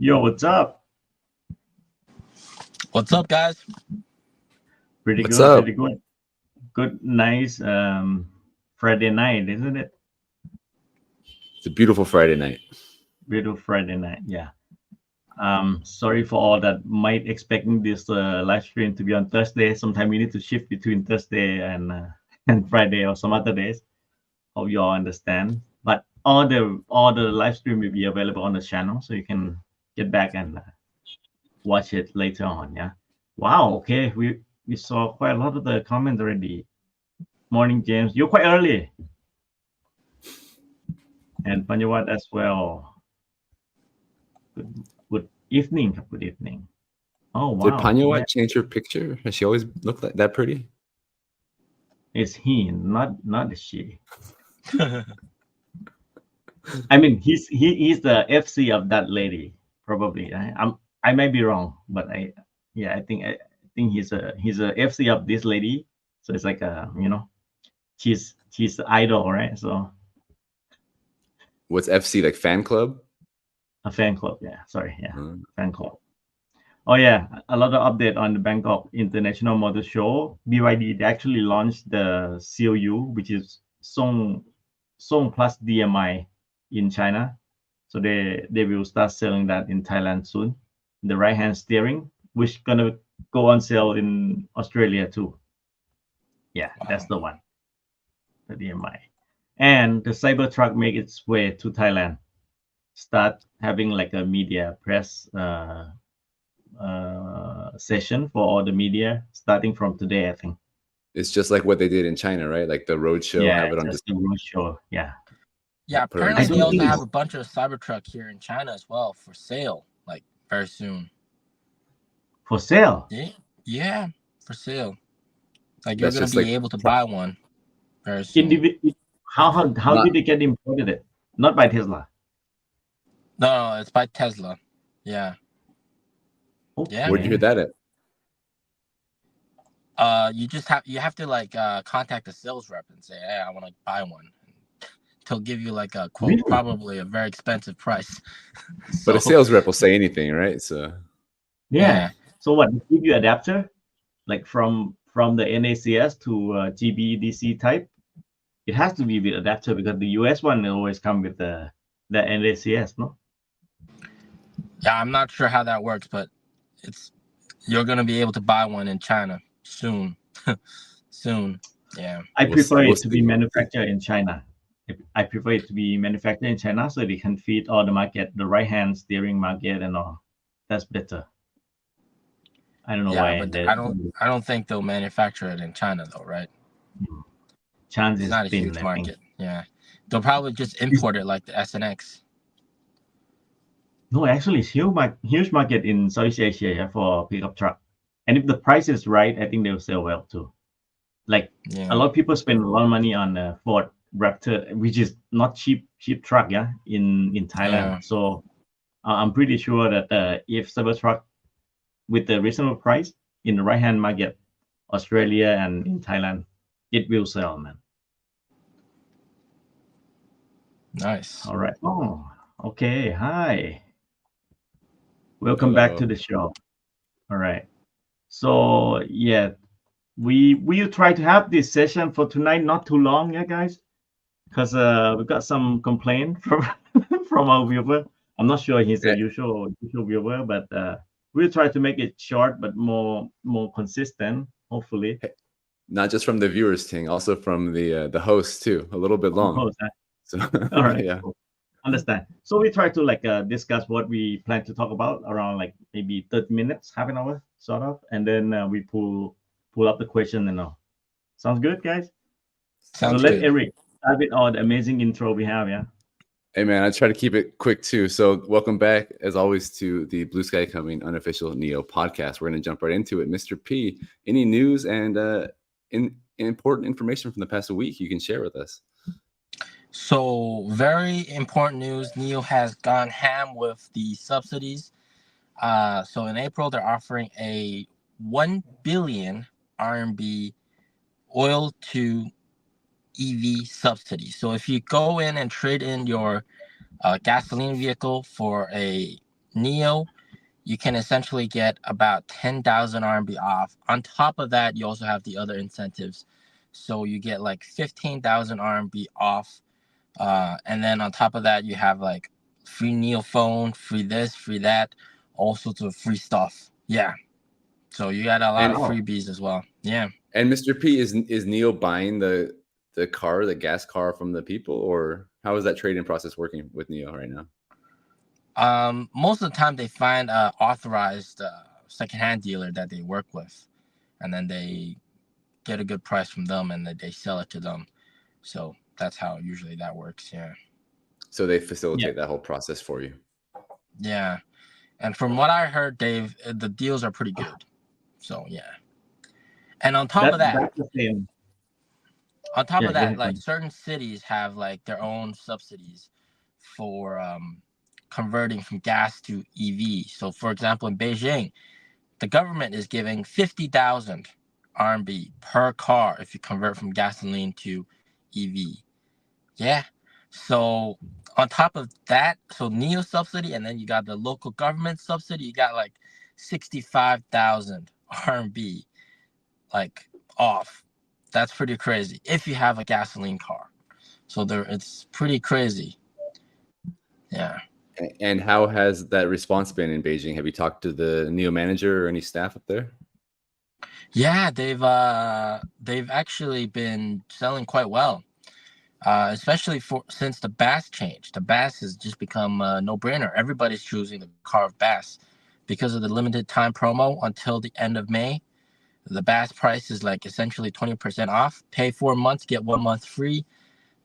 Yo, what's up? What's up, guys? Pretty What's good, up? pretty good. Good, nice Friday night, isn't it? It's a beautiful Friday night. Beautiful Friday night, yeah. Sorry for all that might expecting this live stream to be on Thursday. Sometime we need to shift between Thursday and and Friday or some other days. Hope you all understand. But all the live stream will be available on the channel, so you can get back and watch it later on. Yeah. Wow. Okay. We saw quite a lot of the comments already. Morning, James. You're quite early. And Panyawat as well. Good evening. Good evening. Oh wow. Did Panyawat Yeah. change her picture? Has she always looked like that pretty? It's he, not she. I mean, he's the FC of that lady, probably. I might be wrong, but I think he's a FC of this lady. So it's like she's the idol, right? So What's FC, like fan club? a fan club, yeah. Sorry, yeah, Mm. fan club. Oh yeah, a lot of update on the Bangkok International Motor Show. BYD they actually launched the Seal, which is Song plus DMI in China. So they will start selling that in Thailand soon. The right hand steering, which gonna go on sale in Australia too. Yeah, that's the one. The DMI. And the Cybertruck make its way to Thailand. Start having like a media press session for all the media starting from today, I think. It's just like what they did in China, right? Like the road show, Yeah, have it on just the road show. Yeah. Yeah, Put it on apparently they display. also have a bunch of Cybertruck here in China as well for sale, like very soon. For sale. Yeah, for sale. Like you're That's gonna just be like able to buy one very soon. How Not- did they get imported it? Not by Tesla. No, it's by Tesla. Yeah. Okay. Yeah. Where'd you hear that at? You have to like contact the sales rep and say, hey, I want to buy one. They'll give you like a quote, Really? probably a very expensive price. But a So, sales rep will say anything, right? So Yeah. So what? They give you adapter, like from the NACS to GBDC type. It has to be with adapter because the US one always come with the NACS, no? yeah, I'm not sure how that works, but you're gonna be able to buy one in China soon. Soon. Yeah. I We'll prefer see. it to be manufactured in China. I prefer it to be manufactured in China so they can feed all the market, the right hand steering market and all. That's better. I don't know Yeah, why. but I don't think they'll manufacture it in China though, right? Chance It's is not a thin, huge I think. market. Yeah. They'll probably just import it like the SNX. No, actually, it's huge market in Southeast Asia, yeah, for pickup truck. And if the price is right, I think they'll sell well too. Like Yeah. a lot of people spend a lot of money on Ford Raptor, which is not cheap truck, yeah, in Thailand. Yeah. So I'm pretty sure that if Cybertruck with the reasonable price in the right hand market, Australia and in Thailand, it will sell, man. Nice. All right. Oh, okay. Hi. Welcome back to the show. All right. So yeah, we will try to have this session for tonight, not too long, yeah, guys, because we got some complaint from from our viewer. I'm not sure he's a usual viewer, but we'll try to make it short but more consistent, hopefully. Not just from the viewers, Ting, also from the host too. A little bit long. Host, huh? So, All right. yeah. Cool. Understand. So we try to like discuss what we plan to talk about around like maybe 30 minutes, half an hour, sort of, and then we pull up the question and all. Sounds good, guys. Sounds so let good. Eric start with all the amazing intro we have. Yeah. Hey man, I try to keep it quick too. So welcome back, as always, to the Blue Sky Coming unofficial Nio podcast. We're going to jump right into it. Mr. P, any news and important information from the past week you can share with us? So very important news. Nio has gone ham with the subsidies. So in April, they're offering a 1 billion RMB oil to EV subsidy. So if you go in and trade in your gasoline vehicle for a Nio, you can essentially get about 10,000 RMB off. On top of that, you also have the other incentives. So you get like 15,000 RMB off. And then on top of that, you have like free Nio phone, free this, free that, all sorts of free stuff. Yeah. So you got a lot of freebies as well. Yeah. And Mr. P, is Nio buying the car, the gas car from the people, or how is that trading process working with Nio right now? Most of the time they find an authorized secondhand dealer that they work with, and then they get a good price from them, and then they sell it to them. So that's how usually that works. Yeah. So they facilitate that whole process for you. Yeah. And from what I heard, Dave, the deals are pretty good. So yeah. And on top of that, that's the same. On top of that, like certain cities have like their own subsidies for converting from gas to EV. So for example, in Beijing, the government is giving 50,000 RMB per car if you convert from gasoline to EV. Yeah. So on top of that, so Nio subsidy, and then you got the local government subsidy, you got like 65,000 RMB like off. That's pretty crazy if you have a gasoline car. So it's pretty crazy. Yeah. And how has that response been in Beijing? Have you talked to the Nio manager or any staff up there? Yeah, they've actually been selling quite well, especially since the BAS changed. The BAS has just become a no-brainer. Everybody's choosing the car of BAS because of the limited time promo until the end of May. The BAS price is like essentially 20% off. Pay 4 months, get 1 month free.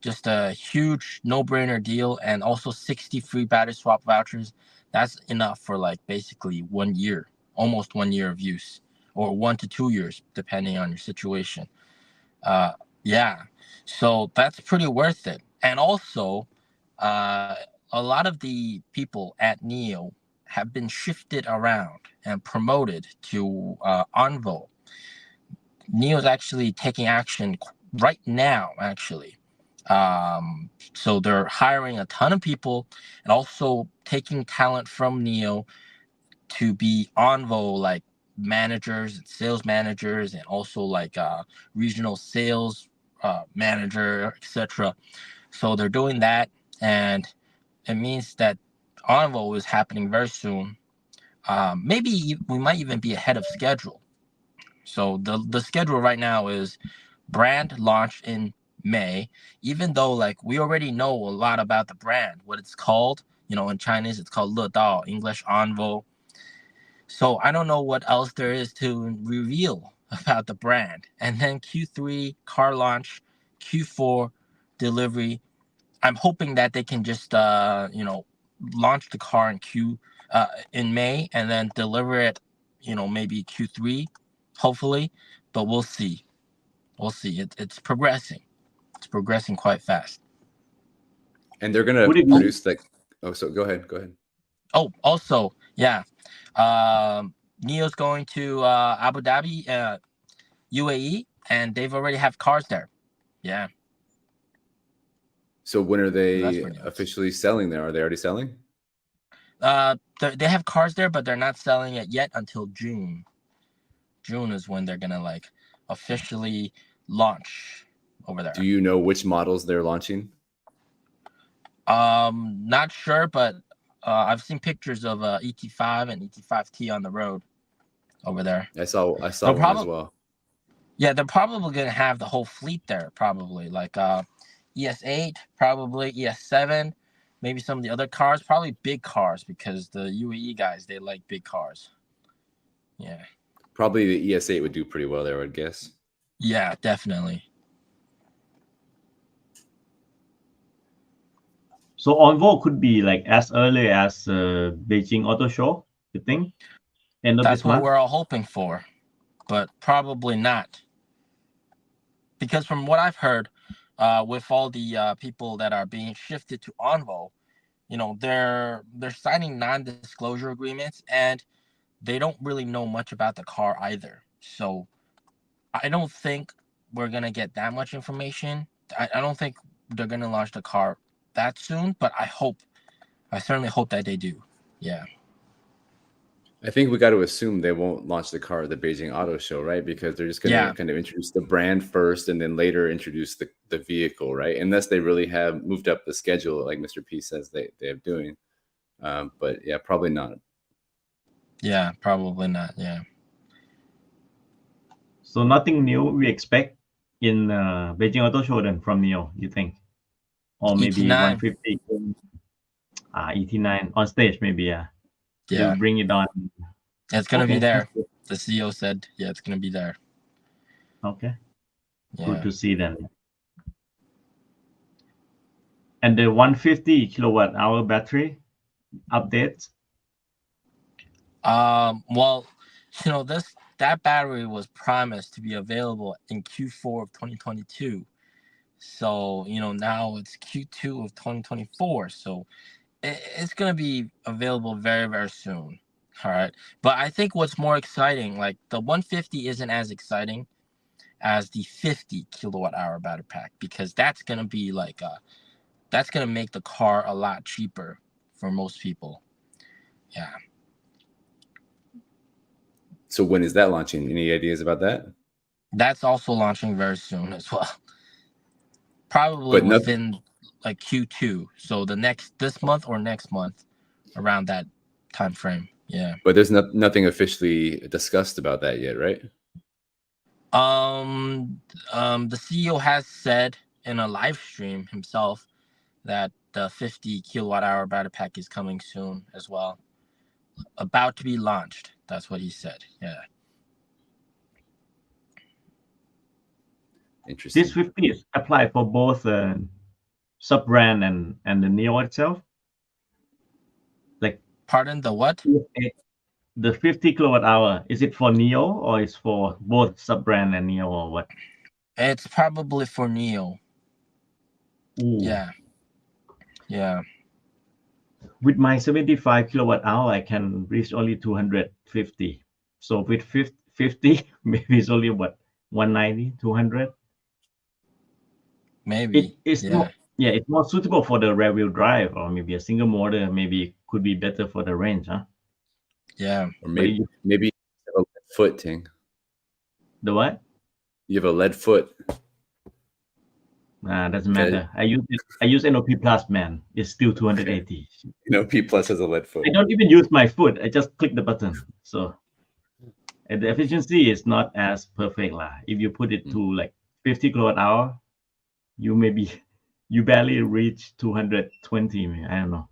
Just a huge no-brainer deal, and also 60 free battery swap vouchers. That's enough for like basically 1 year, almost 1 year of use, or 1 to 2 years, depending on your situation. Yeah, so that's pretty worth it. And also, a lot of the people at Nio have been shifted around and promoted to Onvo. Nio is actually taking action right now, actually. So they're hiring a ton of people and also taking talent from Nio to be Onvo like managers and sales managers, and also like regional sales manager, etc. So they're doing that, and it means that Onvo is happening very soon. Maybe we might even be ahead of schedule. So the schedule right now is brand launch in May, even though like we already know a lot about the brand, what it's called. You know, in Chinese it's called Le Dao, English Onvo. So I don't know what else there is to reveal about the brand. And then Q3 car launch, Q4 delivery. I'm hoping that they can just launch the car in May and then deliver it, maybe Q3, hopefully. But we'll see. We'll see. It's progressing. It's progressing quite fast. And they're gonna produce like. Oh, so go ahead. Oh, also, yeah. Nio's going to Abu Dhabi, UAE, and they've already have cars there. Yeah. So when are they officially selling there? Are they already selling? They have cars there, but they're not selling it yet until June. June is when they're gonna like officially launch over there. Do you know which models they're launching? Not sure, but I've seen pictures of ET5 and ET5T on the road over there. I saw one as well. Yeah, they're probably gonna have the whole fleet there, probably like ES8, probably ES7, maybe some of the other cars, probably big cars, because the UAE guys, they like big cars. Yeah. Probably the ES8 would do pretty well there, I would guess. Yeah, definitely. So Onvo could be like as early as Beijing Auto Show, you think? That's what we're all hoping for, but probably not. Because from what I've heard, with all the people that are being shifted to Onvo, they're signing non-disclosure agreements, and they don't really know much about the car either. So I don't think we're gonna get that much information. I don't think they're gonna launch the car that soon, but I certainly hope that they do. Yeah. I think we got to assume they won't launch the car at the Beijing Auto Show, right? Because they're just going to kind of introduce the brand first and then later introduce the vehicle, right? Unless they really have moved up the schedule, like Mr. P says they have doing. But yeah, probably not. Yeah, probably not. Yeah. So nothing new we expect in Beijing Auto Show then from Nio, you think? Or maybe ET9. 150 ET9 on stage, maybe, yeah. Yeah. They'll bring it on. It's going to be there. The CEO said, yeah, it's going to be there. Okay. Yeah. Good to see then. And the 150 kilowatt hour battery updates? Well, you know, that battery was promised to be available in Q4 of 2022. So, you know, now it's Q2 of 2024. So it's going to be available very, very soon. All right. But I think what's more exciting, like the 150 isn't as exciting as the 50 kilowatt hour battery pack, because that's going to be like, that's going to make the car a lot cheaper for most people. Yeah. So when is that launching? Any ideas about that? That's also launching very soon as well. Probably within like Q2. So this month or next month, around that time frame. Yeah. But there's nothing officially discussed about that yet, right? The CEO has said in a live stream himself that the 50 kilowatt hour battery pack is coming soon as well. About to be launched. That's what he said. Yeah. Interesting. This 50 is applied for both sub-brand and the Nio itself? Like, pardon, the what? The 50 kilowatt hour, is it for Nio or is for both sub-brand and Nio or what? It's probably for Nio. Ooh. Yeah. Yeah. With my 75 kilowatt hour, I can reach only 250. So with 50, maybe it's only what, 190, 200? Maybe. It's more, yeah, it's more suitable for the rear-wheel drive, or maybe a single motor. Maybe could be better for the range, huh? Yeah. Or maybe you have a lead foot, Ting. The what? You have a lead foot. Doesn't matter. I use NOP Plus, man. It's still 280. Okay. NOP Plus has a lead foot. I don't even use my foot. I just click the button. So and the efficiency is not as perfect lah. If you put it to like 50 kilowatt hour, you barely reach 220. I don't know.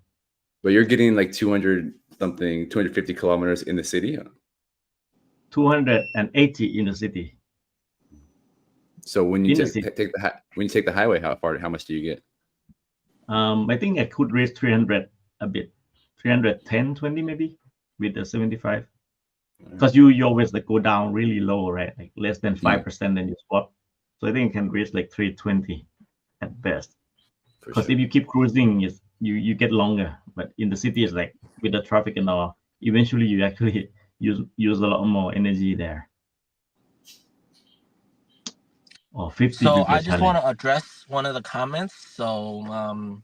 But you're getting like 250 kilometers in the city. 280 in the city. So when you take the highway, how much do you get? I think I could reach 300 a bit, 310, 20 maybe with the 75. Because you always like go down really low, right? Like less than 5%, then you swap. So I think it can reach like 320 at best. Because if you keep cruising, you get longer. But in the city, it's like with the traffic and all, eventually you actually use a lot more energy there. Or 50. So I just want to address one of the comments. So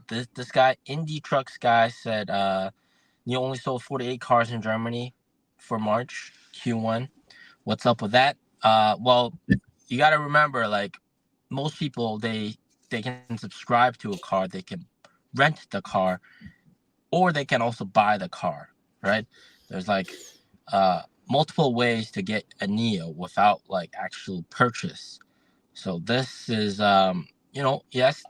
this guy, Indie Trucks guy, said you only sold 48 cars in Germany for March Q1. What's up with that? Well, you got to remember, like most people, they can subscribe to a car, they can rent the car, or they can also buy the car, right? There's like multiple ways to get a Nio without like actual purchase. So this is yes,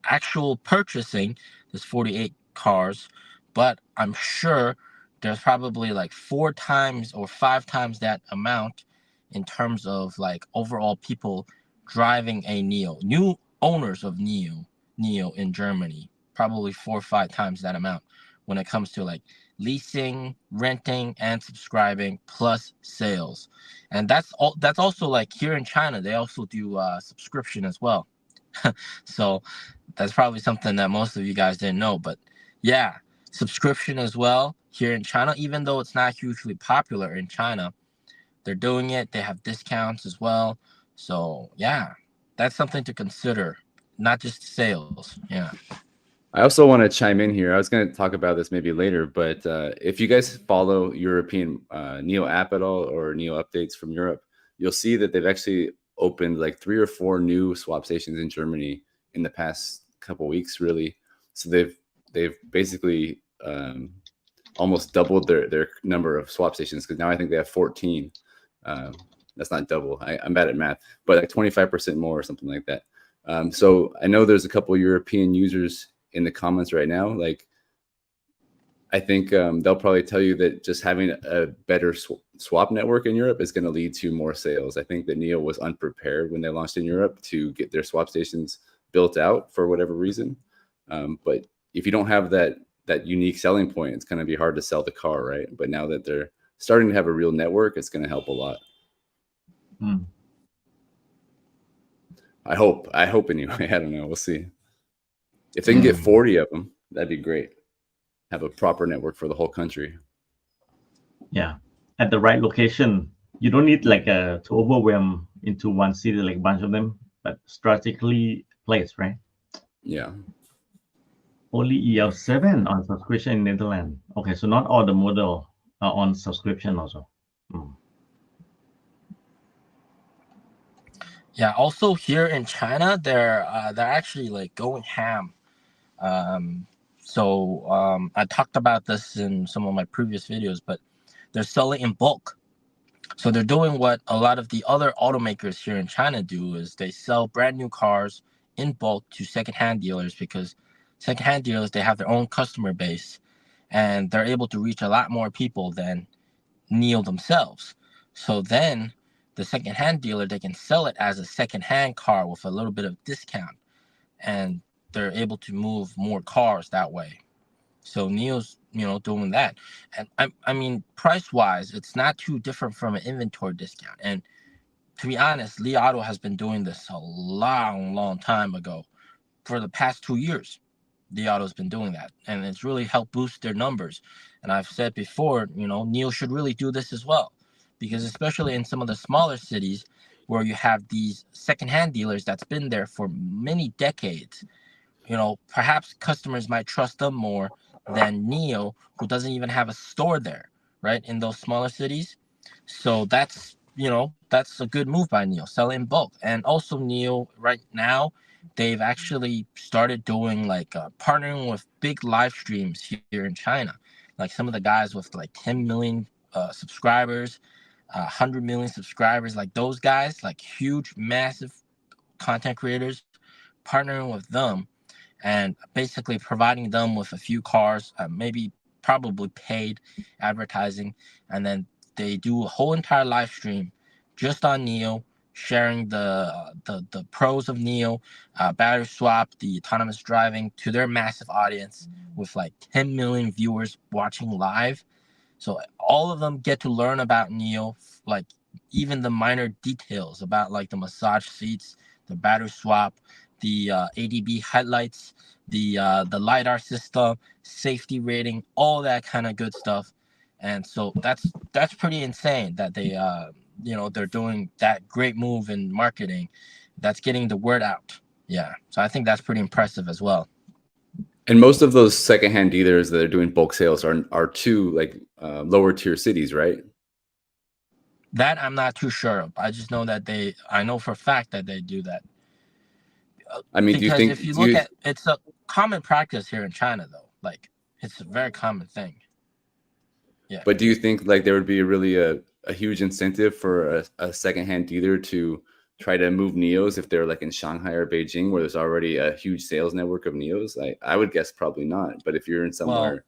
actual purchasing. There's 48 cars, but I'm sure there's probably like 4 times or 5 times that amount in terms of like overall people driving a Nio, new owners of Nio in Germany, probably 4 or 5 times that amount when it comes to like leasing, renting, and subscribing plus sales. And that's also like here in China, they also do subscription as well. So that's probably something that most of you guys didn't know, but yeah, subscription as well here in China, even though it's not hugely popular in China, they're doing it. They have discounts as well. So yeah, that's something to consider, not just sales. Yeah. I also want to chime in here. I was going to talk about this maybe later, but if you guys follow European Nio app at all or Nio updates from Europe, you'll see that they've actually opened like 3 or 4 new swap stations in Germany in the past couple weeks, really. So they've basically almost doubled their number of swap stations, because now I think they have 14. That's not double. I'm bad at math, but like 25% more or something like that. So I know there's a couple of European users in the comments right now. Like, I think they'll probably tell you that just having a better swap network in Europe is going to lead to more sales. I think that Nio was unprepared when they launched in Europe to get their swap stations built out for whatever reason. But if you don't have that unique selling point, it's going to be hard to sell the car, right? But now that they're starting to have a real network, it's going to help a lot. I hope anyway. I don't know. We'll see. If they can get 40 of them, that'd be great. Have a proper network for the whole country. Yeah, at the right location. You don't need like to overwhelm into one city, like a bunch of them, but strategically placed, right? Yeah. Only EL7 on subscription in Netherlands. Okay, so not all the model are on subscription also. Yeah. Also here in China, they're actually like going ham. I talked about this in some of my previous videos, but they're selling in bulk. So they're doing what a lot of the other automakers here in China do, is they sell brand new cars in bulk to secondhand dealers, because secondhand dealers, they have their own customer base and they're able to reach a lot more people than Nio themselves. So then the secondhand dealer, they can sell it as a secondhand car with a little bit of discount, and they're able to move more cars that way. So Nio's, doing that. And I mean, price wise, it's not too different from an inventory discount. And to be honest, Li Auto has been doing this a long time ago. For the past 2 years, Li Auto's been doing that, and it's really helped boost their numbers. And I've said before, Nio should really do this as well, because especially in some of the smaller cities where you have these secondhand dealers that's been there for many decades, perhaps customers might trust them more than Nio, who doesn't even have a store there, right, in those smaller cities. So that's a good move by Nio, sell in bulk. And also Nio right now, they've actually started doing like partnering with big live streams here in China, like some of the guys with like 10 million subscribers, 100 million subscribers, like those guys, like huge, massive content creators, partnering with them and basically providing them with a few cars, probably paid advertising, and then they do a whole entire live stream just on Nio, sharing the pros of Nio, battery swap, the autonomous driving to their massive audience with like 10 million viewers watching live. So all of them get to learn about Nio, like even the minor details about like the massage seats, the battery swap, the ADB headlights, the LiDAR system, safety rating, all that kind of good stuff. And so that's pretty insane that they they're doing that great move in marketing that's getting the word out. Yeah. So I think that's pretty impressive as well. And most of those secondhand dealers that are doing bulk sales are to like lower tier cities, right? That I'm not too sure of. I just know that I know for a fact that they do that. I mean, because if you look at, it's a common practice here in China, though. Like, it's a very common thing. Yeah. But do you think like there would be really a huge incentive for a secondhand dealer to try to move Nios if they're like in Shanghai or Beijing, where there's already a huge sales network of Nios? I would guess probably not. But if you're in somewhere,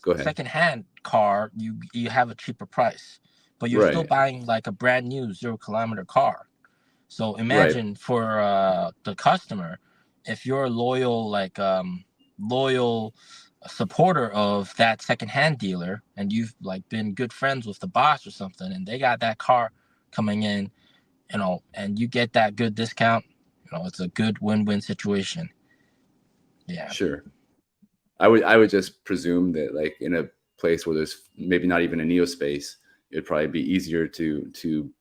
go ahead. Secondhand car, you have a cheaper price, but you're still buying like a brand new 0-kilometer car. So imagine for the customer, if you're a loyal supporter of that secondhand dealer, and you've like been good friends with the boss or something, and they got that car coming in, and you get that good discount, it's a good win-win situation. Yeah. Sure. I would just presume that like in a place where there's maybe not even a Nio space, it'd probably be easier to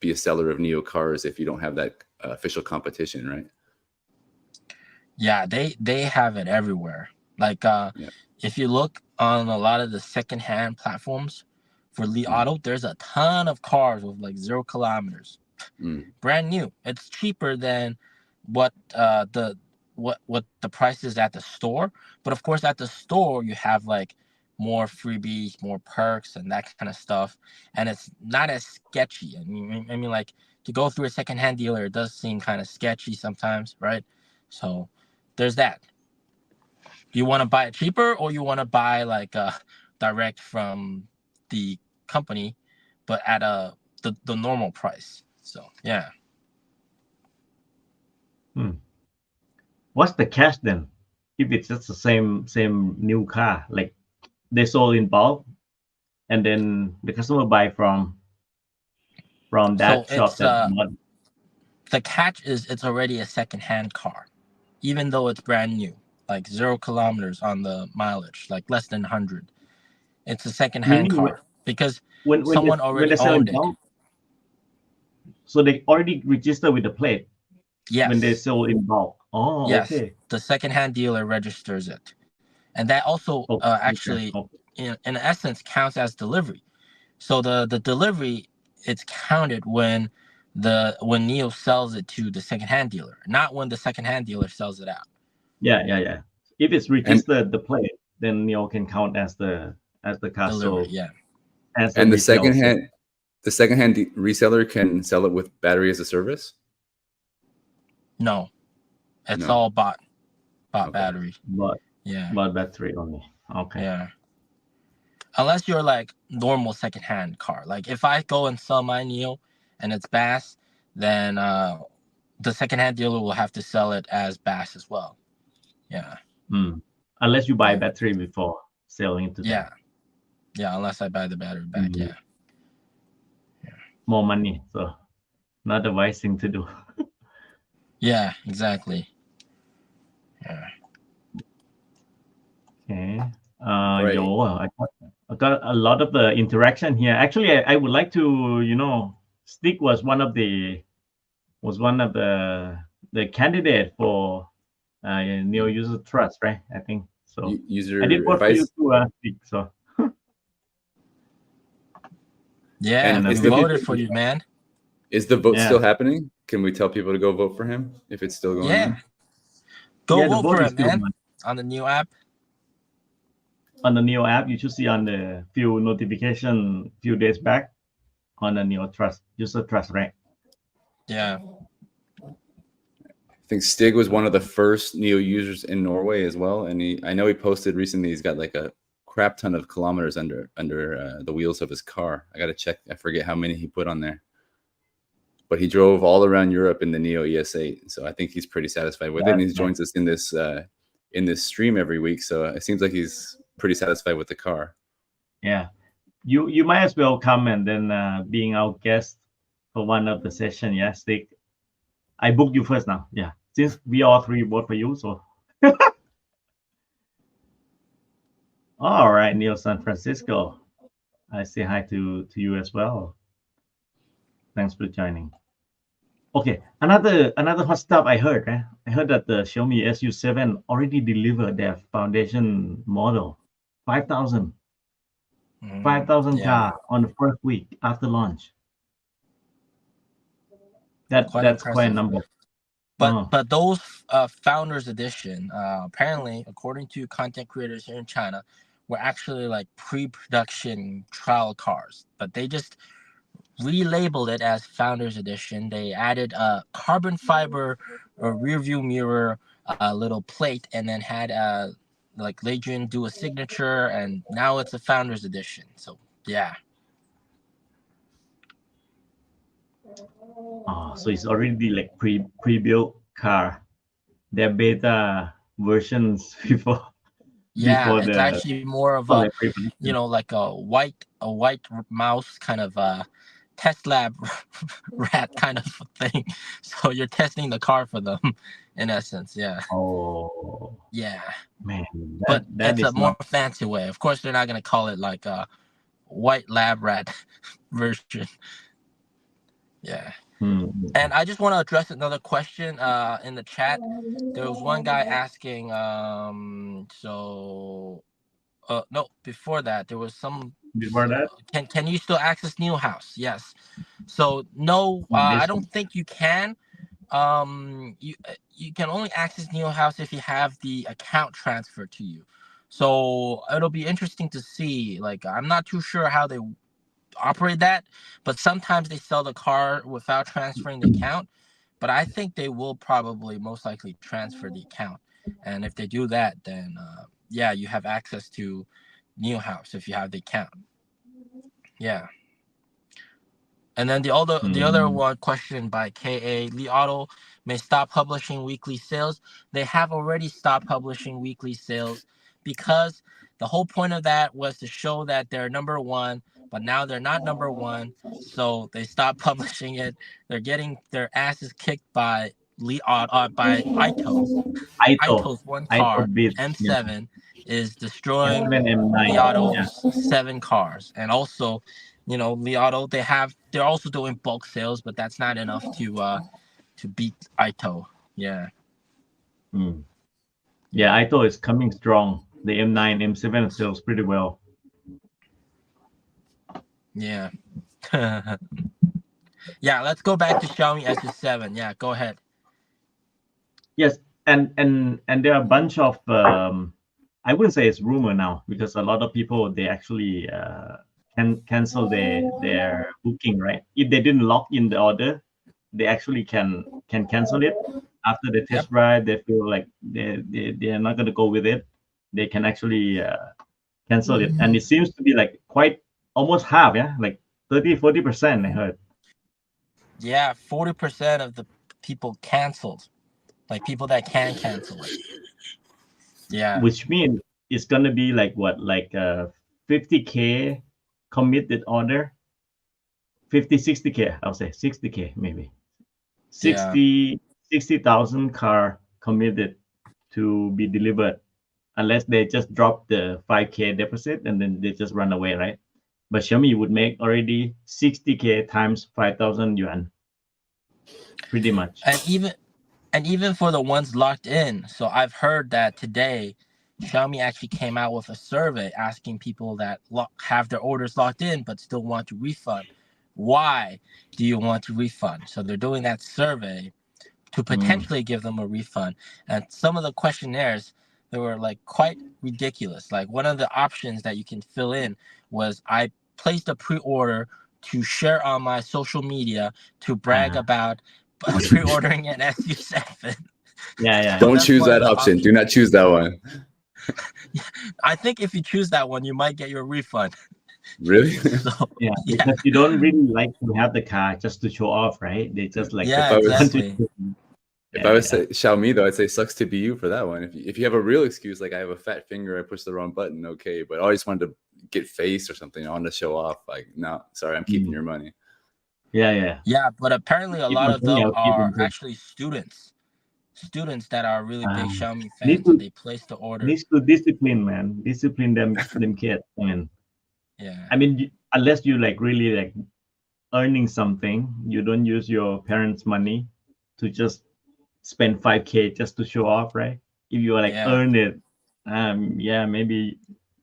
be a seller of Nio cars if you don't have that official competition, right? Yeah, they have it everywhere. Like if you look on a lot of the secondhand platforms for Li Auto, there's a ton of cars with like 0 kilometers. Brand new. It's cheaper than what the price is at the store. But of course at the store you have like more freebies, more perks and that kind of stuff. And it's not as sketchy. I mean like to go through a secondhand dealer, it does seem kind of sketchy sometimes, right? So there's that. You want to buy it cheaper, or you want to buy like direct from the company, but at the normal price. So yeah. What's the catch then? If it's just the same new car, like they sold in bulk, and then the customer buy from that So shop it's that bought. the catch is it's already a secondhand car, even though it's brand new, like 0 kilometers on the mileage, like less than 100. It's a secondhand Meaning car because when someone when they already sell in owned it. bulk, so they already register with the plate when they Yes. sell in bulk. Oh, Yes. okay. The secondhand dealer registers it. And that also actually, in essence, counts as delivery. So the delivery, it's counted when Nio sells it to the secondhand dealer, not when the secondhand dealer sells it out. Yeah. If it's registered the plate, then Nio can count as the car Delivery, sold. yeah. As And the retail sale. secondhand reseller can sell it with battery as a service? No. It's No. all bought Okay. battery. But Yeah. but battery only. Okay. Yeah. Unless you're like normal secondhand car. Like if I go and sell my Nio and it's BAS, then the secondhand dealer will have to sell it as BAS as well. Yeah. Unless you buy battery before selling it to them. Yeah, unless I buy the battery back. Yeah. More money, so not a wise thing to do. Yeah, exactly. Yeah. Okay. Right. Yo, I got a lot of the interaction here. Actually, I would like to, Stick was one of the candidate for Nio User Trust, right? I think so. User I did vote for you too, Stick. So yeah, and we voted for you, man. Is the vote still happening? Can we tell people to go vote for him if it's still going on? Go vote for it, man. On the Nio app. On the Nio app, you should see on the few notification few days back on the Nio Trust User Trust rank. Yeah. I think Stig was one of the first Nio users in Norway as well, and I know he posted recently he's got like a crap ton of kilometers under the wheels of his car. I got to check. I forget how many he put on there, but he drove all around Europe in the Nio ES8, so I think he's pretty satisfied with it. And he joins us in this stream every week, so it seems like he's pretty satisfied with the car. Yeah, you might as well come and then being our guest for one of the session. Yeah, Stig. I booked you first now. Yeah, since we all three vote for you, so. All right, Neil San Francisco. I say hi to you as well. Thanks for joining. Okay, another hot stuff I heard. I heard that the Xiaomi SU7 already delivered their foundation model, 5,000 car on the first week after launch. That's quite a number. But those founders edition, apparently, according to content creators here in China, were actually like pre-production trial cars, but they just relabeled it as founders edition. They added a carbon fiber rear view mirror little plate, and then had like Legion do a signature, and now it's a founders edition. So yeah. So it's already like pre-built car. Their beta versions before. Yeah, it's actually more of a like a white mouse kind of test lab rat kind of thing. So you're testing the car for them, in essence. Yeah. Oh. Yeah. Man, but it's a more fancy way. Of course, they're not gonna call it like a white lab rat version. Yeah. Hmm. And I just want to address another question in the chat. There was one guy asking, no, before that, there was some, Before that, can you still access Nio House? Yes. So no, yes. I don't think you can. You can only access Nio House if you have the account transferred to you. So it'll be interesting to see. Like, I'm not too sure how they operate that, but sometimes they sell the car without transferring the account. But I think they will probably most likely transfer the account. And if they do that, then yeah, you have access to Nio House if you have the account. Yeah. And then the other one question by KA, Li Auto may stop publishing weekly sales. They have already stopped publishing weekly sales because the whole point of that was to show that they're number one, but now they're not number one. So they stopped publishing it. They're getting their asses kicked by by Ito. Ito's one car, M7, is destroying M9. Li Auto's 7 cars. And also, Li Auto, they're also doing bulk sales, but that's not enough to beat Ito. Yeah. Yeah, Ito is coming strong. The M9, M7 sells pretty well. Yeah. Yeah, let's go back to Xiaomi SU7. Yeah, go ahead. Yes, and there are a bunch of I wouldn't say it's rumor now, because a lot of people, they actually can cancel their booking, right? If they didn't lock in the order, they actually can cancel it after the test drive. They feel like they're not going to go with it, they can actually cancel it. And it seems to be like quite almost half, yeah, like 30-40%, I heard. Yeah, 40% of the people canceled, like people that can cancel it. Yeah, which means it's gonna be like what, like 50K committed order, 60K, I'll say 60K maybe, 60,000 car committed to be delivered, unless they just drop the 5K deposit and then they just run away, right? But Xiaomi would make already 60K times 5,000 yuan, pretty much. and even for the ones locked in. So I've heard that today Xiaomi actually came out with a survey asking people that have their orders locked in but still want to refund. Why do you want to refund? So they're doing that survey to potentially give them a refund. And some of the questionnaires, they were like quite ridiculous. Like, one of the options that you can fill in was, I placed a pre-order to share on my social media to brag about pre-ordering an SU7. Yeah. Don't choose that option. Do not choose that one. I think if you choose that one, you might get your refund. Really? So, yeah, because you don't really like to have the car just to show off, right? They just like, exactly. If I was say Xiaomi, though, I'd say sucks to be you for that one. If you have a real excuse, like I have a fat finger, I pushed the wrong button, okay. But I always wanted to get face or something, I wanted to show off. Like, no, sorry, I'm keeping your money. Yeah. But apparently a lot of them are actually students that are really big Xiaomi fans. They place the order. Needs to discipline them kids. I mean, unless you like really like earning something, you don't use your parents' money to just spend 5K just to show off, right? If you like earn it, maybe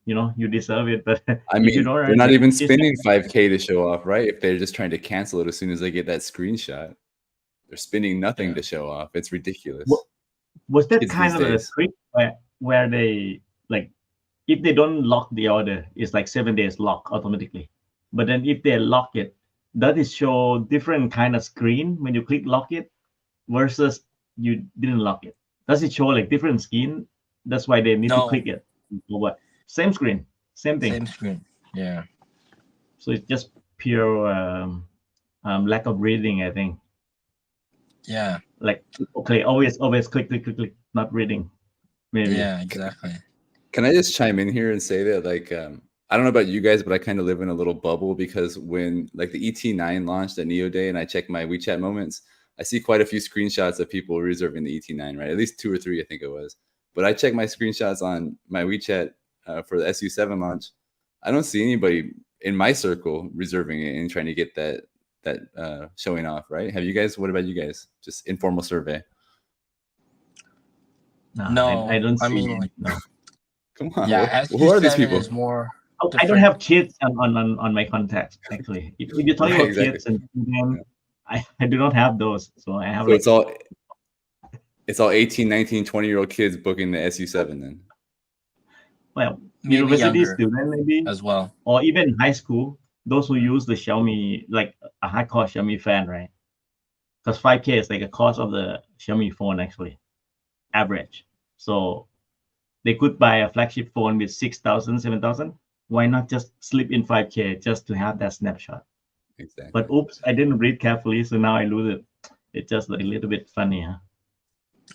you deserve it. But I mean, if you don't they're not even spending 5K to show off, right? If they're just trying to cancel it as soon as they get that screenshot, they're spending nothing to show off. It's ridiculous. Was that kind of a trick where they like, if they don't lock the order, it's like 7 days lock automatically. But then if they lock it, does it show different kind of screen when you click lock it versus you didn't lock it? Does it show like different screen? That's why they need to click it. Or what? Same screen, same thing. Same screen. Yeah. So it's just pure lack of reading, I think. Yeah. Like, okay, always click, not reading. Maybe. Yeah, exactly. Can I just chime in here and say that, like, I don't know about you guys, but I kind of live in a little bubble, because when like the ET9 launched at Nio Day and I check my WeChat moments, I see quite a few screenshots of people reserving the ET9, right? At least 2 or 3, I think it was. But I check my screenshots on my WeChat for the SU7 launch. I don't see anybody in my circle reserving it and trying to get that showing off, right? Have you guys? What about you guys? Just informal survey. No, I don't I see. mean, like, No. Come on, yeah, who are these SU7 people? is more I don't different. have kids on my contacts actually. If you're talking Right, about exactly. kids and children, I do not have those. So I have So it's all 18, 19, 20-year-old kids booking the SU7 then. well, Maybe university younger student maybe, as well. or even high school. Those who use the Xiaomi, like a hardcore Xiaomi fan, right? Because 5K is like a cost of the Xiaomi phone actually, average. So they could buy a flagship phone with 6,000, 7,000. Why not just slip in 5K just to have that snapshot? Exactly. But oops, I didn't read carefully, so now I lose it. It's just a little bit funny, huh?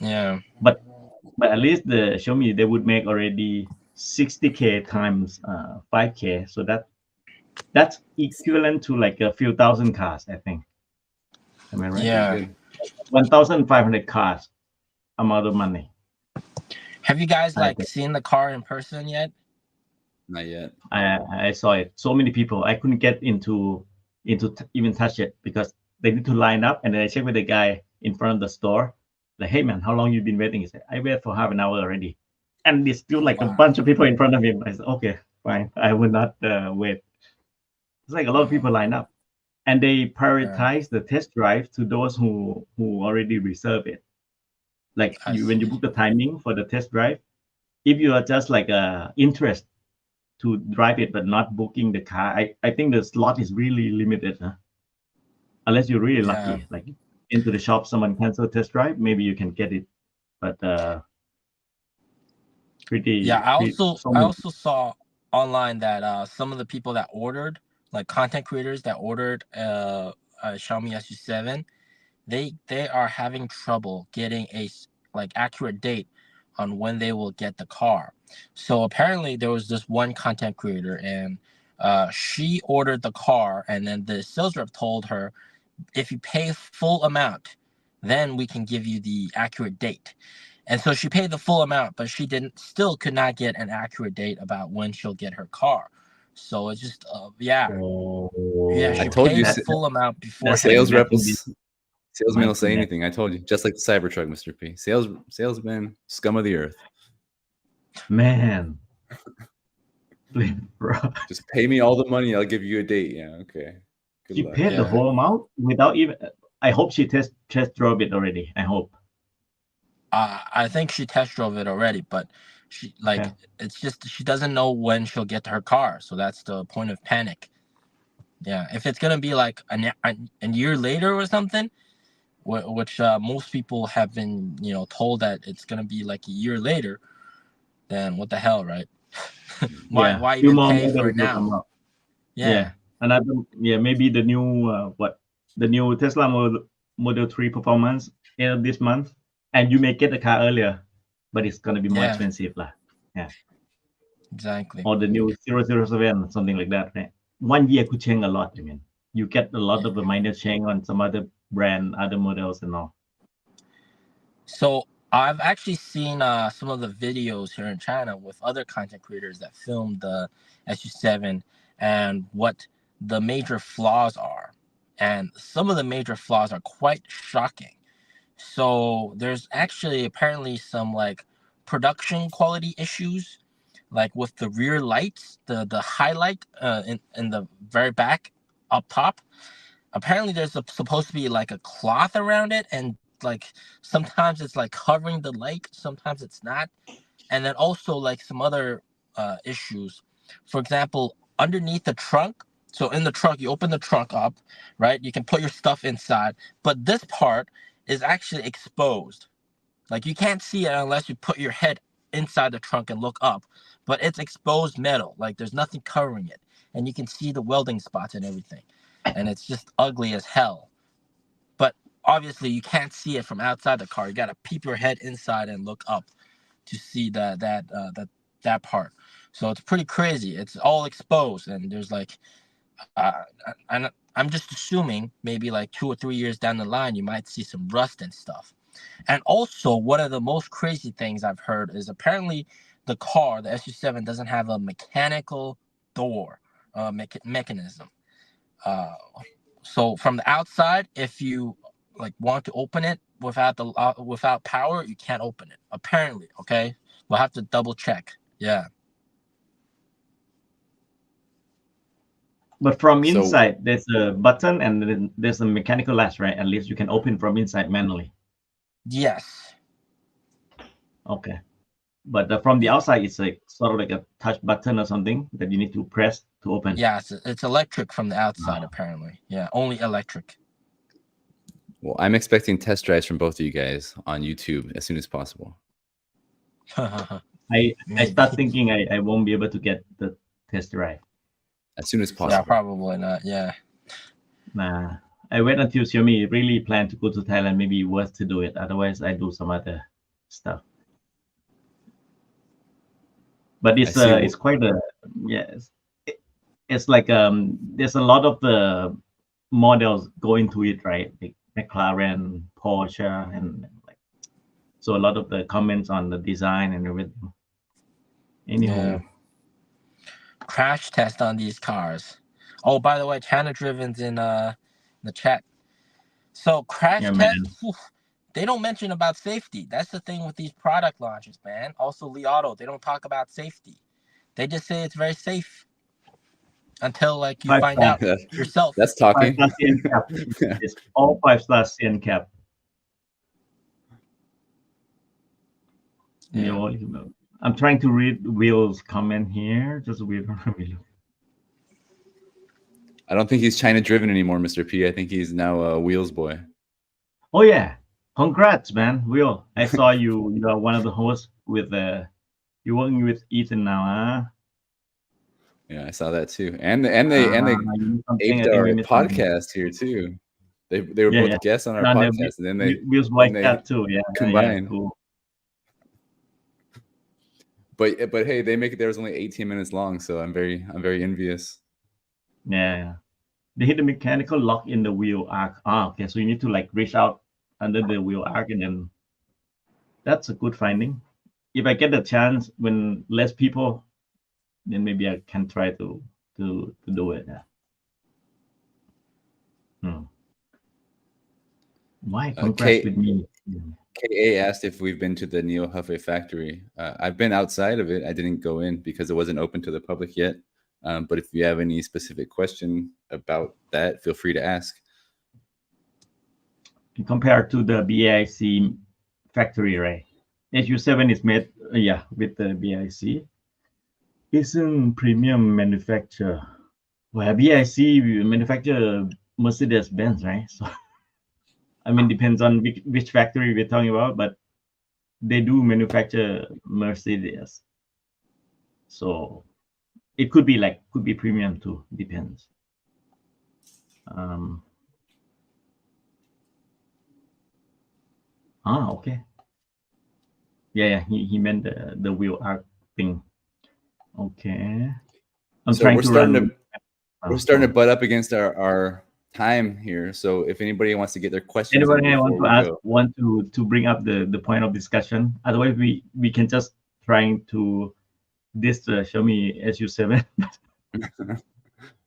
Yeah. But at least the Xiaomi, they would make already 60K times 5K, so that's equivalent to like a few thousand cars, I think. Am I right? Yeah. Good. 1,500 cars amount of money. Have you guys I like think. seen the car in person yet? Not yet. I saw it. So many people. I couldn't get into even touch it because they need to line up. And then I checked with the guy in front of the store, like, "Hey man, how long you been waiting?" He said, "I waited for half an hour already." And there's still like a Wow. bunch of people in front of him. I said, "Okay, fine. I will not wait." It's like a lot of people line up, and they prioritize the test drive to those who already reserve it. Like when you book the timing for the test drive, if you are just like interest to drive it but not booking the car, I think the slot is really limited, huh? Unless you're really lucky, like into the shop, someone cancel test drive, maybe you can get it. But I also saw online that some of the people that ordered, like content creators that ordered a Xiaomi SU7, they are having trouble getting a like accurate date on when they will get the car. So apparently there was this one content creator, and she ordered the car, and then the sales rep told her, if you pay full amount, then we can give you the accurate date. And so she paid the full amount, but she still could not get an accurate date about when she'll get her car. So it's just she I told paid you the full amount before. Salesman will say anything. I told you, just like the Cybertruck, Mr. P. Salesman, scum of the earth. Man, bro, just pay me all the money. I'll give you a date. Yeah, okay. Good she luck. paid the whole amount without even. I hope she test drove it already. I hope. I think she test drove it already, but she it's just she doesn't know when she'll get to her car, so that's the point of panic. Yeah, if it's gonna be like a year later or something, which most people have been told that it's gonna be like a year later, then what the hell, right? why even pay for it now? Yeah. Another maybe the new the new Tesla Model 3 performance end of this month, and you may get the car earlier, but it's gonna be more expensive lah. Yeah, exactly. Or the new 007, something like that, right? 1 year could change a lot. I mean, you get a lot of the minor change on some other brand, other models and all. So I've actually seen some of the videos here in China with other content creators that filmed the SU7 and what the major flaws are. And some of the major flaws are quite shocking. So there's actually apparently some like production quality issues, like with the rear lights, the highlight in the very back up top. Apparently there's supposed to be like a cloth around it, and like sometimes it's like covering the light, sometimes it's not. And then also like some other issues. For example, underneath the trunk, so in the trunk, you open the trunk up, right? You can put your stuff inside, but this part is actually exposed. Like you can't see it unless you put your head inside the trunk and look up, but it's exposed metal. Like there's nothing covering it, and you can see the welding spots and everything, and it's just ugly as hell. But obviously you can't see it from outside the car. You gotta peep your head inside and look up to see that part. So it's pretty crazy. It's all exposed, and there's like I'm just assuming maybe like 2 or 3 years down the line you might see some rust and stuff. And also, one of the most crazy things I've heard is apparently the car, the SU7, doesn't have a mechanical door mechanism. So from the outside, if you like want to open it without power, you can't open it. Apparently, okay. We'll have to double check. Yeah. But from So- inside, there's a button and then there's a mechanical latch, right? At least you can open from inside manually. Yes. Okay. But from the outside, it's like sort of like a touch button or something that you need to press to open. Yeah, it's electric from the outside, apparently. Yeah, only electric. Well, I'm expecting test drives from both of you guys on YouTube as soon as possible. I start thinking I won't be able to get the test drive. As soon as possible. Yeah, probably not. Yeah. Nah, I wait until Xiaomi really plan to go to Thailand. Maybe worth to do it. Otherwise, I do some other stuff. But it's quite a it's like there's a lot of the models go into it, right? Like McLaren, Porsche, and like so a lot of the comments on the design and everything. Anywho. Yeah. Crash test on these cars. Oh, by the way, China Driven's in the chat. So crash test, they don't mention about safety. That's the thing with these product launches, man. Also, Li Auto, they don't talk about safety. They just say it's very safe until like you find out yourself. That's talking. 5-star CNCAP. It's all 5-star CNCAP. Yeah. I'm trying to read Will's comment here. Just Will. I don't think he's China driven anymore, Mr. P. I think he's now a Wheels boy. Oh yeah, congrats, man, Will. I saw you. You are one of the hosts with you're working with Ethan now, huh? Yeah, I saw that too. And they aped our podcast here too. They were both guests on our podcast, and then they Will's like that too. Yeah, combined. Yeah, cool. But hey, they make it. There was only 18 minutes long, so I'm very envious. Yeah, they hit the mechanical lock in the wheel arc. Okay, so you need to like reach out under the wheel arc, and then that's a good finding. If I get the chance when less people, then maybe I can try to do it. Yeah. Why? Congrats with me. KA asked if we've been to the Nio Factory. I've been outside of it. I didn't go in because it wasn't open to the public yet. But if you have any specific question about that, feel free to ask. Compared to the BIC factory, right? SU7 is made, with the BIC. Isn't premium manufacturer. Well, BIC manufacture Mercedes-Benz, right? So, I mean, depends on which factory we're talking about, but they do manufacture Mercedes. So it could be premium too, depends. Okay. Yeah, he meant the wheel arc thing. Okay. We're starting to butt up against our time here. So if anybody wants to get their questions, anybody want to bring up the point of discussion. Otherwise, we can just trying to diss the Xiaomi SU7.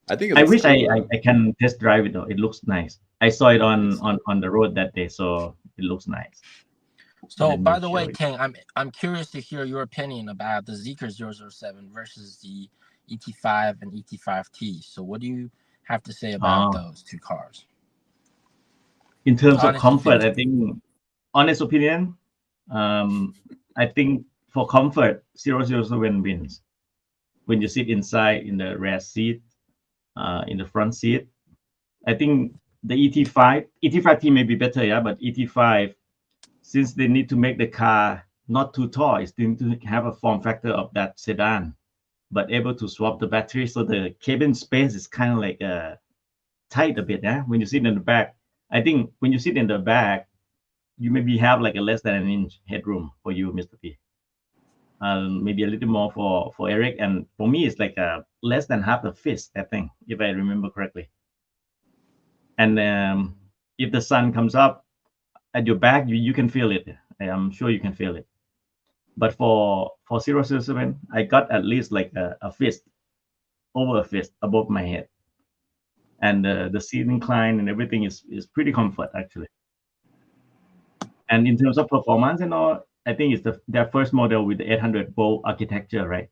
I think I wish I can test drive it though. It looks nice. I saw it on the road that day, so it looks nice. So by the way, King, I'm curious to hear your opinion about the Zeekr 007 versus the ET5 and ET5T. So what do you have to say about those two cars? In terms of comfort, I think, honest opinion, I think for comfort, 007 wins. When you sit inside in the rear seat, in the front seat, I think the ET5T may be better, but ET5, since they need to make the car not too tall, it's need to have a form factor of that sedan, but able to swap the battery, so the cabin space is kind of like tight a bit. When you sit in the back, I think when you sit in the back, you maybe have like a less than an inch headroom for you, Mr. P. Maybe a little more for Eric, and for me, it's like less than half a fist, I think, if I remember correctly. And if the sun comes up at your back, you can feel it. I'm sure you can feel it. But for 007, I got at least like a fist, over a fist above my head. and the seat incline and everything is pretty comfort actually. And in terms of performance and all, I think it's their first model with the 800-volt architecture, right?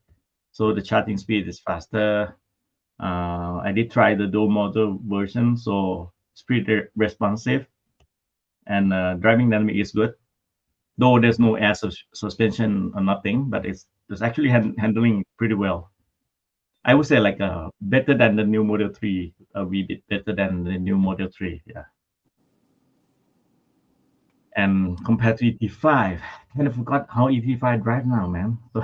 So the charging speed is faster. I did try the dual motor version, so it's pretty responsive, and driving dynamic is good. Though there's no air suspension or nothing, but it's actually handling pretty well. I would say like better than the new Model 3, a wee bit better than the new Model 3, yeah. And compared to ET5, kind of forgot how ET5 drives now, man. So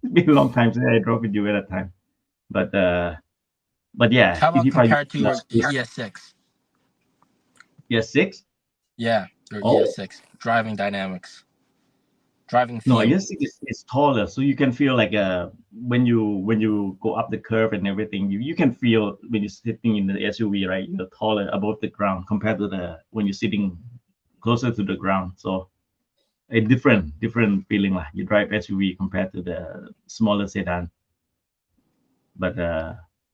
it's been a long time since I drove with you at that time. But yeah. How about ET5 compared to your ES6? ES6? Yeah, your ES6 driving dynamics, driving feel. No, ES6 is taller, so you can feel like when you go up the curve and everything, you can feel when you're sitting in the SUV, right? You're taller above the ground compared to when you're sitting closer to the ground. So a different feeling like you drive SUV compared to the smaller sedan. But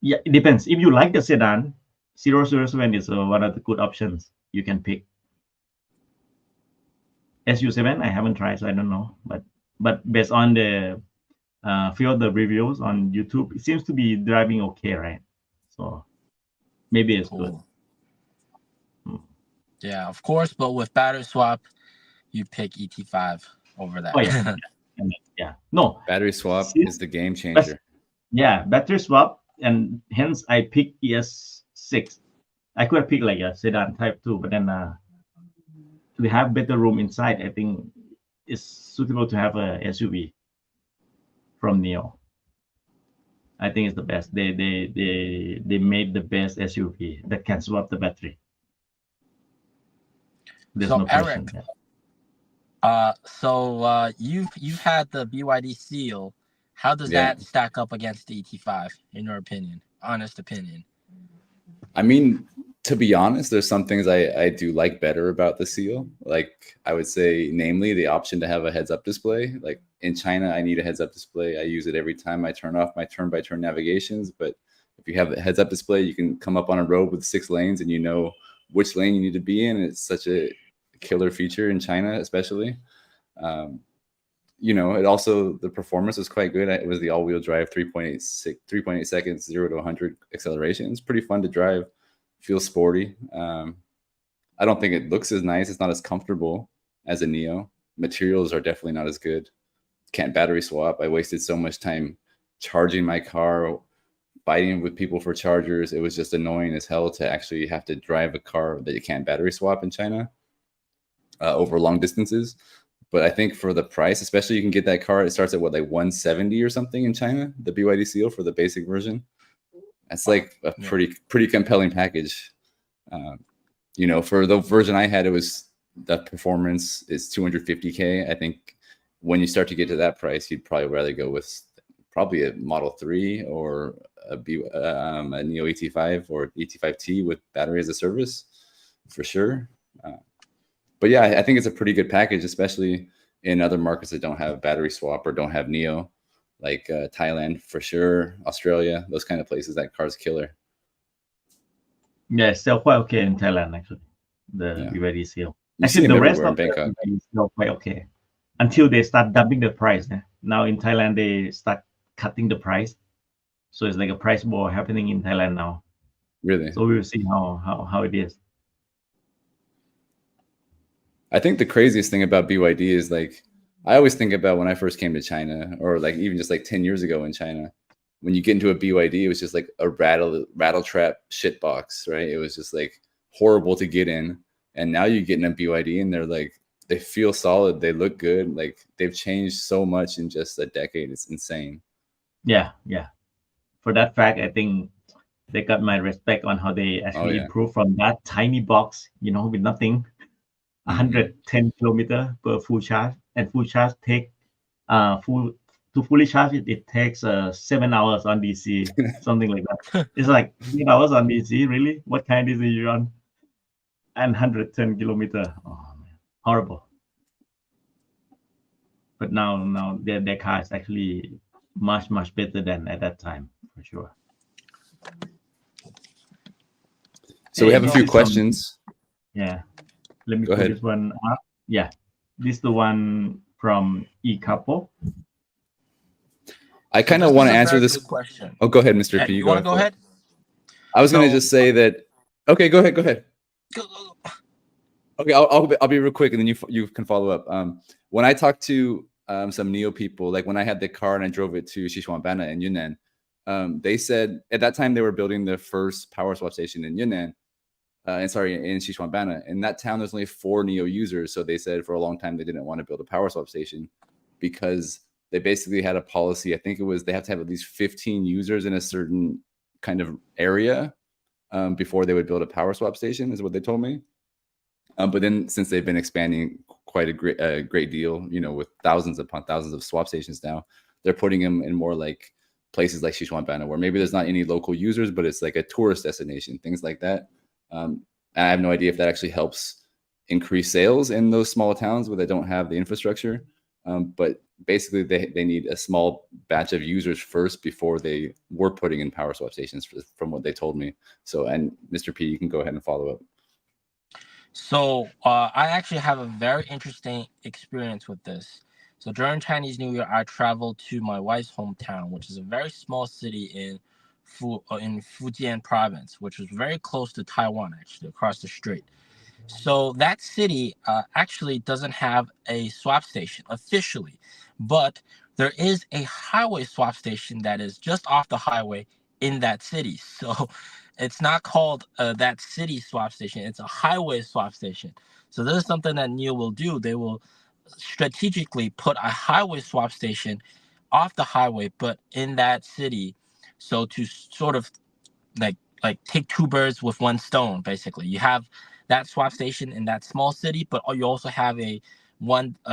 yeah, it depends. If you like the sedan, 007 is one of the good options you can pick. SU7 I haven't tried, so I don't know. But based on the few of the reviews on YouTube, it seems to be driving okay, right? So maybe it's good. Yeah, of course, but with battery swap, you pick ET5 over that. Oh yeah, yeah. No, battery swap is the game changer. Yeah, battery swap, and hence I picked ES6. I could have picked like a sedan type too, but then to have better room inside, I think it's suitable to have a SUV from Nio. I think it's the best. They made the best SUV that can swap the battery. There's so no question. Eric, you've had the BYD Seal. How does that stack up against the ET5 in your opinion? Honest opinion. I mean, to be honest, there's some things I do like better about the Seal. Like I would say, namely the option to have a heads-up display. Like in China, I need a heads-up display. I use it every time I turn off my turn-by-turn navigations. But if you have a heads-up display, you can come up on a road with 6 lanes and you know which lane you need to be in. It's such a killer feature in China, especially. It also, the performance was quite good. It was the all-wheel drive 3.8 seconds 0 to 100 acceleration. It's pretty fun to drive. Feels sporty. I don't think it looks as nice. It's not as comfortable as a Nio. Materials are definitely not as good. Can't battery swap. I wasted so much time charging my car, fighting with people for chargers. It was just annoying as hell to actually have to drive a car that you can't battery swap in China over long distances. But I think for the price, especially you can get that car, it starts at what, like 170 or something in China, the BYD Seal for the basic version. That's like a pretty compelling package. For the version I had, it was the performance is 250K. I think when you start to get to that price, you'd probably rather go with probably a Model 3 or a Nio ET5 or ET5T with battery as a service for sure. But yeah, I think it's a pretty good package, especially in other markets that don't have battery swap or don't have Nio, like Thailand for sure, Australia, those kind of places. That car's killer. Yeah, it's still quite okay in Thailand, actually. The BYD Seal. Actually, the rest of Bangkok is still quite okay until they start dumping the price. Now in Thailand, they start cutting the price, so it's like a price war happening in Thailand now. Really? So we will see how it is. I think the craziest thing about BYD is like, I always think about when I first came to China, or like even just like 10 years ago in China, when you get into a BYD, it was just like a rattle trap shit box, right? It was just like horrible to get in. And now you get in a BYD and they're like, they feel solid. They look good. Like they've changed so much in just a decade. It's insane. Yeah. For that fact, I think they got my respect on how they actually improved from that tiny box, with nothing. 110 kilometer per full charge, and full charge take to fully charge it takes 7 hours on DC, something like that. It's like 8 hours on DC. Really? What kind is it on? And 110 kilometer. Oh man, horrible. But now their car is actually much better than at that time, for sure. So we Hey, have a this few is questions. Yeah, let me Go put ahead. this one up. Yeah, this is the one from couple. I kind of want to answer this question. Oh, go ahead, Mr. P. You want to go ahead? I was going to So- just say that. Okay, go ahead. Go ahead. Go. Okay, I'll be real quick, and then you can follow up. When I talked to some Nio people, like when I had the car and I drove it to Xishuangbanna in Yunnan, they said at that time they were building the first power swap station in Yunnan, in Xishuangbanna. In that town, there's only 4 Nio users, so they said for a long time they didn't want to build a power swap station because they basically had a policy. I think it was they have to have at least 15 users in a certain kind of area before they would build a power swap station, is what they told me. But then since they've been expanding quite a great deal, you know, with thousands upon thousands of swap stations now, they're putting them in more like places like Xishuangbanna, where maybe there's not any local users, but it's like a tourist destination, things like that. I have no idea if that actually helps increase sales in those small towns where they don't have the infrastructure. But basically, they need a small batch of users first before they were putting in power swap stations, from what they told me. So, and Mr. P, you can go ahead and follow up. So I actually have a very interesting experience with this. So during Chinese New Year, I traveled to my wife's hometown, which is a very small city in Fujian province, which is very close to Taiwan, actually, across the strait. So that city actually doesn't have a swap station officially, but there is a highway swap station that is just off the highway in that city. So it's not called that city swap station. It's a highway swap station. So this is something that Nio will do. They will strategically put a highway swap station off the highway, but in that city. So to sort of like take 2 birds with 1 stone, basically. You have that swap station in that small city, but you also have a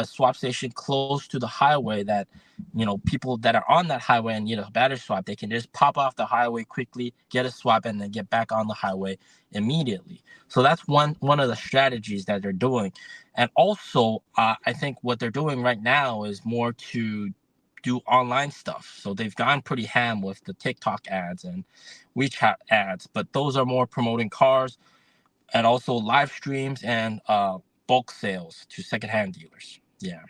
swap station close to the highway that, you know, people that are on that highway and need a battery swap, they can just pop off the highway quickly, get a swap, and then get back on the highway immediately. So that's one of the strategies that they're doing. And also, I think what they're doing right now is more to do online stuff. So they've gone pretty ham with the TikTok ads and WeChat ads, but those are more promoting cars and also live streams and bulk sales to secondhand dealers. Yeah.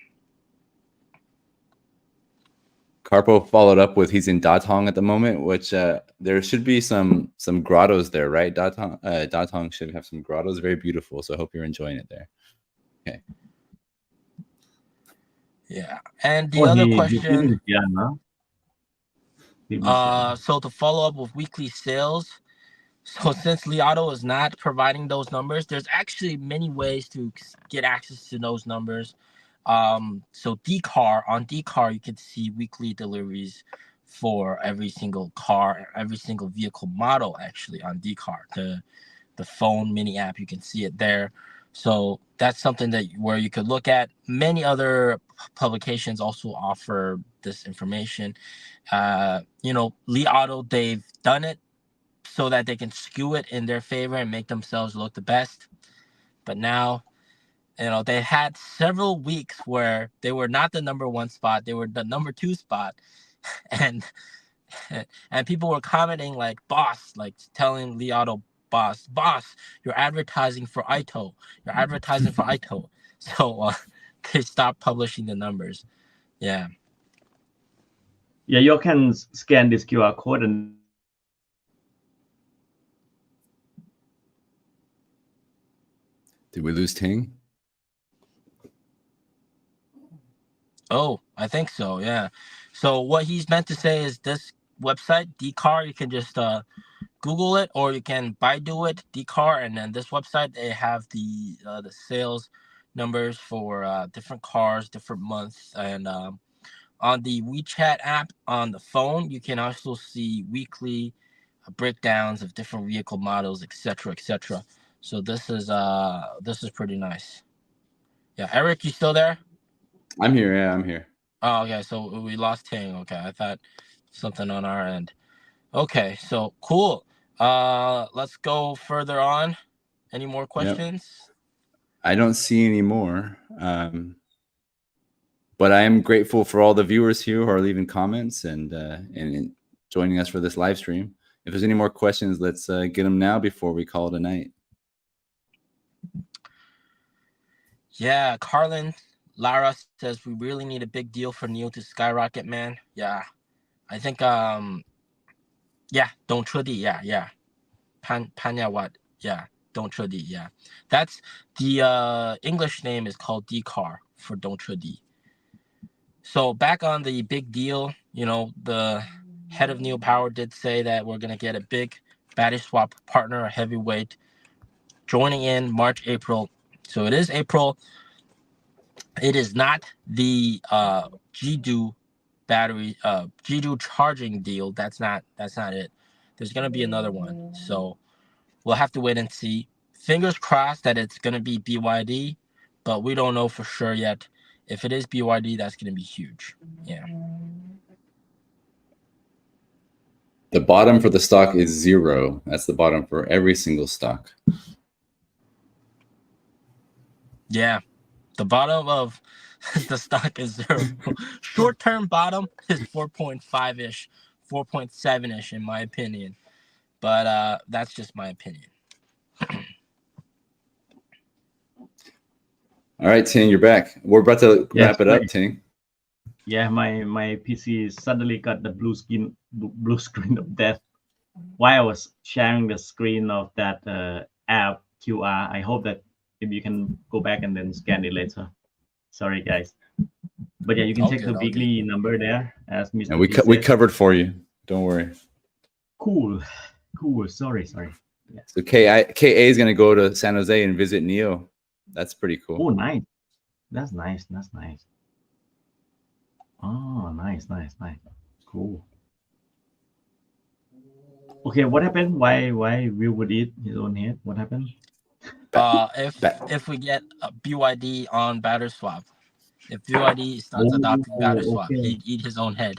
Carpo followed up with he's in Datong at the moment, which there should be some grottos there, right? Datong should have some grottos, very beautiful. So I hope you're enjoying it there. Okay. Yeah, and the other question. So to follow up with weekly sales. So since Li Auto is not providing those numbers, there's actually many ways to get access to those numbers. So on Zeekr, you can see weekly deliveries for every single car, every single vehicle model actually on Zeekr. The phone mini app, you can see it there. So that's something where you could look at. Many other publications also offer this information. You know, Li Auto, they've done it so that they can skew it in their favor and make themselves look the best. But now, you know, they had several weeks where they were not the number 1 spot, they were the number 2 spot. And people were commenting like, boss, like telling Li Auto, boss, you're advertising for Ito. You're advertising for Ito. So they stopped publishing the numbers. Yeah. Yeah, you can scan this QR code and Did we lose Ting? Oh, I think so. Yeah. So what he's meant to say is this website, Zeekr, you can just Google it, or you can Baidu it, Zeekr, and then this website, they have the sales numbers for different cars, different months, and on the WeChat app on the phone, you can also see weekly breakdowns of different vehicle models, etc., etc. So this is pretty nice. Yeah, Eric, you still there? I'm here. Yeah, I'm here. Oh, okay. So we lost Ting. Okay, I thought something on our end. Okay, so cool. Let's go further on. Any more questions? Yep. I don't see any more. But I am grateful for all the viewers here who are leaving comments and joining us for this live stream. if there's any more questions, let's get them now before we call it a night. Yeah, Carlin Lara says we really need a big deal for Nio to skyrocket, man. Yeah, I think yeah, don't trudi, yeah. Panya what? Yeah, don't trudi, yeah. That's the English name is called D-Car for don't trudi. So back on the big deal, you know, the head of Nio Power did say that we're gonna get a big battery swap partner, a heavyweight, joining in March, April. So it is April. It is not the Jidu battery Jidu charging deal. That's not it. There's gonna be another one. So we'll have to wait and see. Fingers crossed that it's gonna be BYD, but we don't know for sure yet. If it is BYD, that's gonna be huge. Yeah. The bottom for the stock is 0. That's the bottom for every single stock. Yeah. The bottom of the stock is 0. Short-term bottom is 4.5-ish, 4.7-ish in my opinion. But that's just my opinion. All right, Ting, you're back. We're about to wrap it up, Ting. Yeah, my PC suddenly got the blue screen of death while I was sharing the screen of that app QR. I hope that maybe you can go back and then scan it later. Sorry, guys. But yeah, you can check the weekly number there as Mr. And we covered for you. Don't worry. Cool. Sorry. Yeah. So KA is gonna go to San Jose and visit Nio. That's pretty cool. Oh, nice. That's nice. Oh, nice. Cool. Okay, what happened? Why Will would eat his own head? What happened? If we get a BYD on battery swap, if BYD starts adopting battery swap, he'd eat his own head.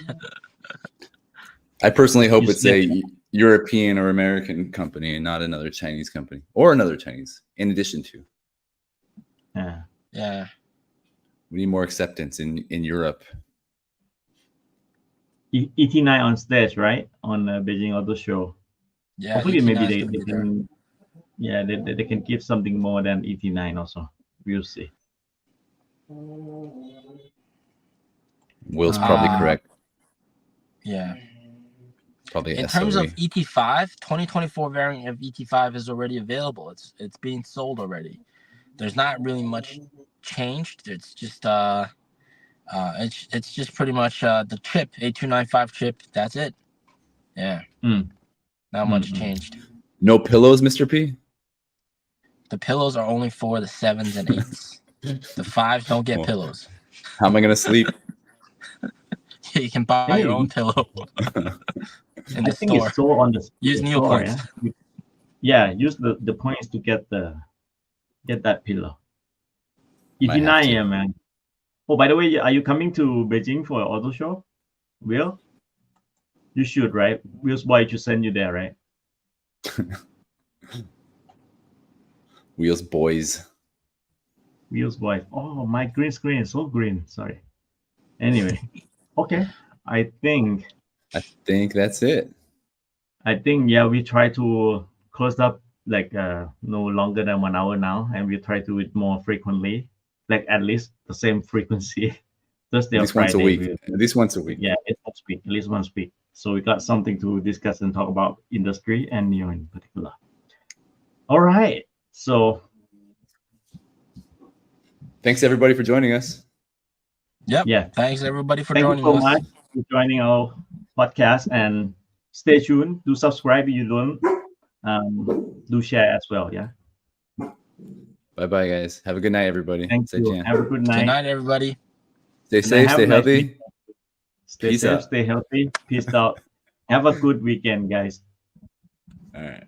I personally hope it's a European or American company and not another Chinese company or another Chinese in addition to. Yeah. We need more acceptance in Europe. ET9 on stage, right? On Beijing Auto Show. Yeah. Hopefully, maybe they can. Yeah, they can give something more than ET9 also. We'll see. Will's probably correct. Yeah. Probably in terms of ET5, 2024 variant of ET5 is already available. It's being sold already. There's not really much changed. It's just it's just pretty much the chip, A295 chip. That's it. Yeah. Not much changed. No pillows, Mr. P? The pillows are only for the 7s and 8s. The 5s don't get pillows. How am I gonna sleep? You can buy your own pillow in the store. It's so on the use Nio points. Yeah, use the points to get that pillow. ET9, yeah, man. Oh, by the way, are you coming to Beijing for an auto show? Will? You should, right? Will's boy should send you there, right? Will's boys. Oh, my green screen is so green. Sorry. Anyway, okay. I think that's it. I think, yeah, we try to close up like no longer than 1 hour now, and we try to do it more frequently, like at least the same frequency. Thursday or Friday. At least once a week. Yeah, at least once a week. So we got something to discuss and talk about industry and Nio in particular. All right. So thanks everybody for joining us. Yep. Yeah. Thanks everybody for joining us. Thank you so much for joining our podcast, and stay tuned. Do subscribe if you don't. Do share as well. Yeah. Bye guys. Have a good night, everybody. Thank you. Have a good night. Good night, everybody. Stay safe, stay healthy. Stay safe, stay healthy. Peace out. Have a good weekend, guys. All right.